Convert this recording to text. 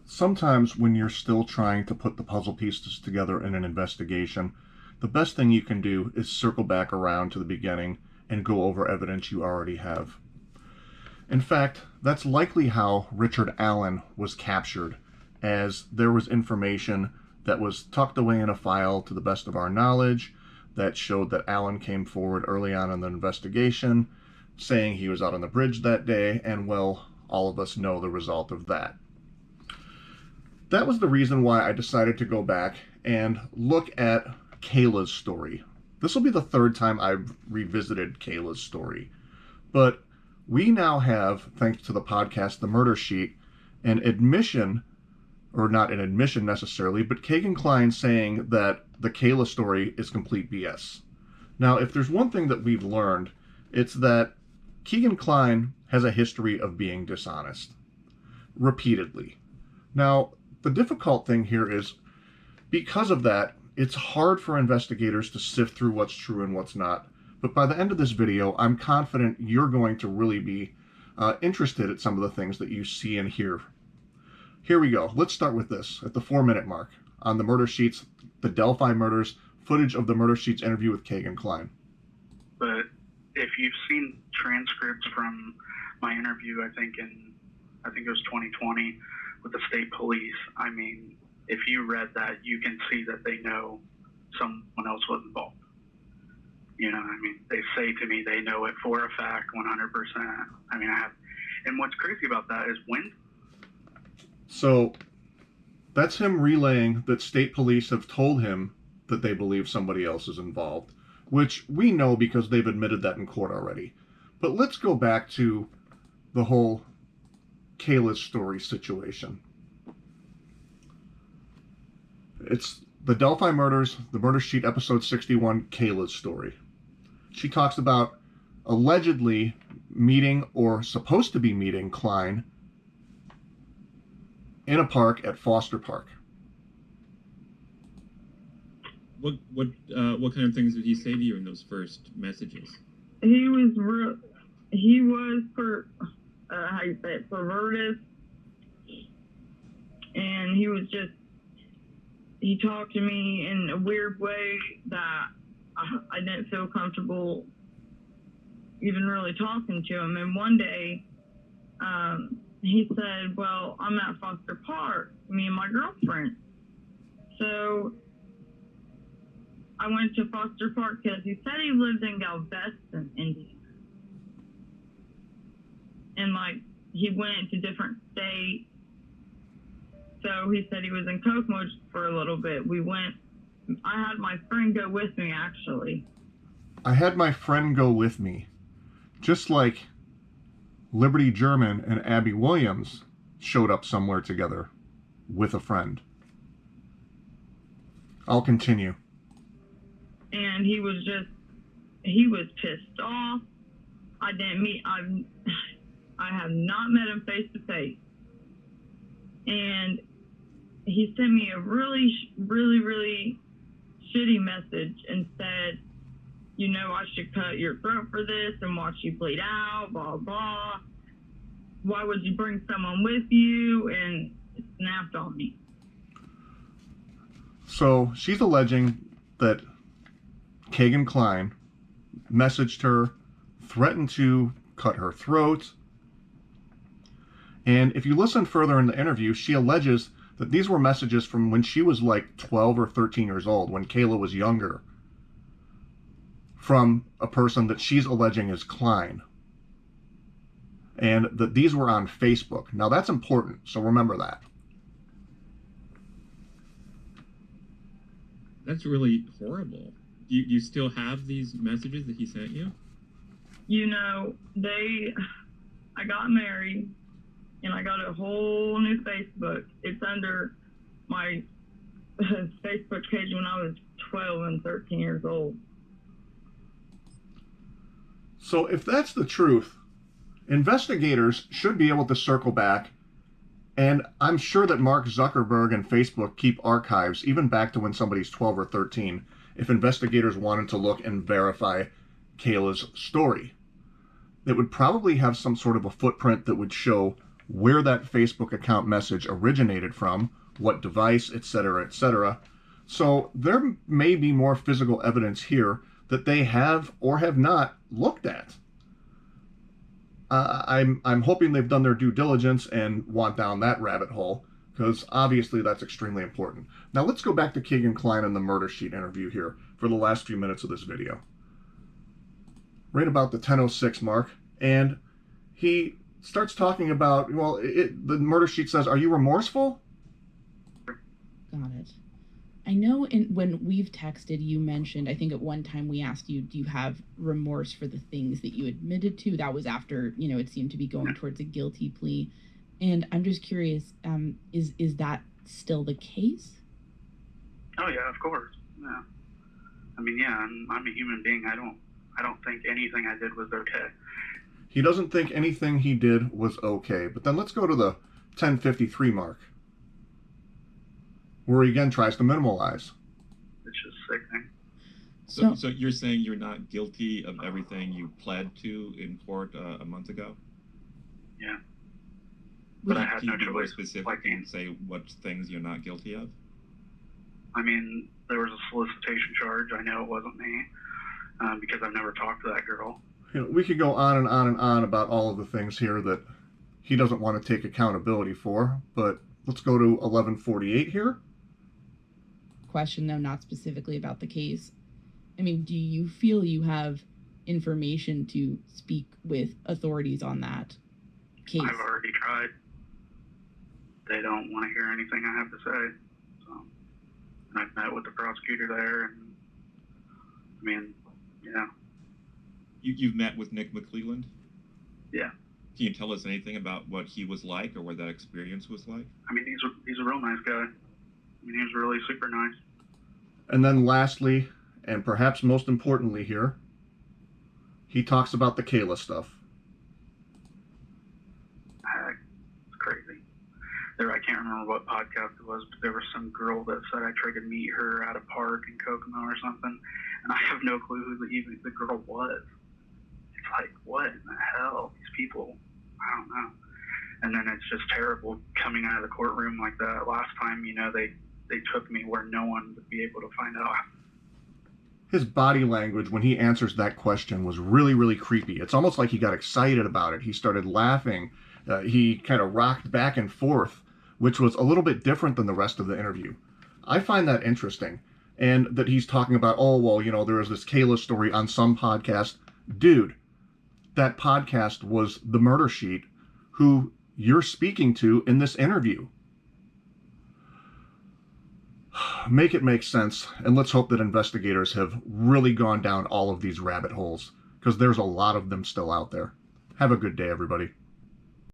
Sometimes when you're still trying to put the puzzle pieces together in an investigation, the best thing you can do is circle back around to the beginning and go over evidence you already have. In fact, that's likely how Richard Allen was captured, as there was information that was tucked away in a file to the best of our knowledge that showed that Allen came forward early on in the investigation saying he was out on the bridge that day, and well, all of us know the result of that. That was the reason why I decided to go back and look at Kayla's story. This will be the third time I've revisited Kayla's story. But we now have, thanks to the podcast The Murder Sheet, an admission, or not an admission necessarily, but Kegan Kline saying that the Kayla story is complete BS. Now, if there's one thing that we've learned, it's that Kegan Kline has a history of being dishonest. Repeatedly. Now, the difficult thing here is, because of that, it's hard for investigators to sift through what's true and what's not. But by the end of this video, I'm confident you're going to really be interested at some of the things that you see and hear. Here we go. Let's start with this at the 4-minute mark on the Murder Sheets, the Delphi murders, footage of the Murder Sheets interview with Kegan Kline. But if you've seen transcripts from my interview, I think it was 2020 with the state police, I mean, if you read that, you can see that they know someone else was involved. You know, I mean, they say to me they know it for a fact, 100%. I mean, and what's crazy about that is So, that's him relaying that state police have told him that they believe somebody else is involved, which we know because they've admitted that in court already. But let's go back to the whole Kayla's story situation. It's the Delphi murders, the Murder Sheet, episode 61, Kayla's story. She talks about allegedly meeting, or supposed to be meeting, Klein in a park at Foster Park. What kind of things did he say to you in those first messages? He was how you say it, perverted, and he talked to me in a weird way that I didn't feel comfortable even really talking to him. And one day, he said, well, I'm at Foster Park, me and my girlfriend. So I went to Foster Park because he said he lived in Galveston, Indiana. And he went to different states. So he said he was in Kokomo for a little bit. I had my friend go with me, actually. I had my friend go with me. Just like Liberty German and Abby Williams showed up somewhere together with a friend. I'll continue. And he was pissed off. I have not met him face to face. And he sent me a really, really, really shitty message and said, you know, I should cut your throat for this and watch you bleed out, blah, blah. Why would you bring someone with you? And it snapped on me. So she's alleging that Kegan Kline messaged her, threatened to cut her throat. And if you listen further in the interview, she alleges that these were messages from when she was like 12 or 13 years old, when Kayla was younger, from a person that she's alleging is Klein. And that these were on Facebook. Now that's important, so remember that. That's really horrible. Do you still have these messages that he sent you? You know, I got married, and I got a whole new Facebook. It's under my Facebook page when I was 12 and 13 years old. So if that's the truth, investigators should be able to circle back, and I'm sure that Mark Zuckerberg and Facebook keep archives even back to when somebody's 12 or 13, if investigators wanted to look and verify Kayla's story. It would probably have some sort of a footprint that would show where that Facebook account message originated from, what device, etc., etc. So there may be more physical evidence here that they have or have not looked at. I'm hoping they've done their due diligence and want down that rabbit hole, because obviously that's extremely important. Now let's go back to Kegan Kline and the murder sheet interview here for the last few minutes of this video. Right about the 10:06 mark, and he starts talking about, well, the murder sheet says, "Are you remorseful?" Got it. I know when we've texted, you mentioned, I think at one time we asked you, do you have remorse for the things that you admitted to? That was after, it seemed to be going towards a guilty plea. And I'm just curious, is that still the case? Oh yeah, of course. Yeah. I mean, yeah, I'm a human being. I don't think anything I did was okay. He doesn't think anything he did was okay. But then let's go to the 10:53 mark, where he again tries to minimalize. It's just sickening. So you're saying you're not guilty of everything you pled to in court a month ago? Yeah. But I had Can no you be more choice. specific and say what things you're not guilty of? I mean, there was a solicitation charge. I know it wasn't me because I've never talked to that girl. We could go on and on and on about all of the things here that he doesn't want to take accountability for, but let's go to 11:48 here. Question, though, not specifically about the case. I mean, do you feel you have information to speak with authorities on that case? I've already tried. They don't want to hear anything I have to say. So, and I've met with the prosecutor there, and I mean, yeah. You've met with Nick McClelland? Yeah. Can you tell us anything about what he was like or what that experience was like? I mean, he's a real nice guy. I mean, he was really super nice. And then lastly, and perhaps most importantly here, he talks about the Kayla stuff. It's crazy. I can't remember what podcast it was, but there was some girl that said I tried to meet her at a park in Kokomo or something, and I have no clue who even the girl was. It's like, what in the hell? These people, I don't know. And then it's just terrible coming out of the courtroom like that. Last time, they took me where no one would be able to find out. His body language when he answers that question was really, really creepy. It's almost like he got excited about it. He started laughing. He kind of rocked back and forth, which was a little bit different than the rest of the interview. I find that interesting. And that he's talking about, oh, well, there was this Kayla story on some podcast. Dude, that podcast was The Murder Sheet, who you're speaking to in this interview. Make it make sense, and let's hope that investigators have really gone down all of these rabbit holes, because there's a lot of them still out there. Have a good day, everybody.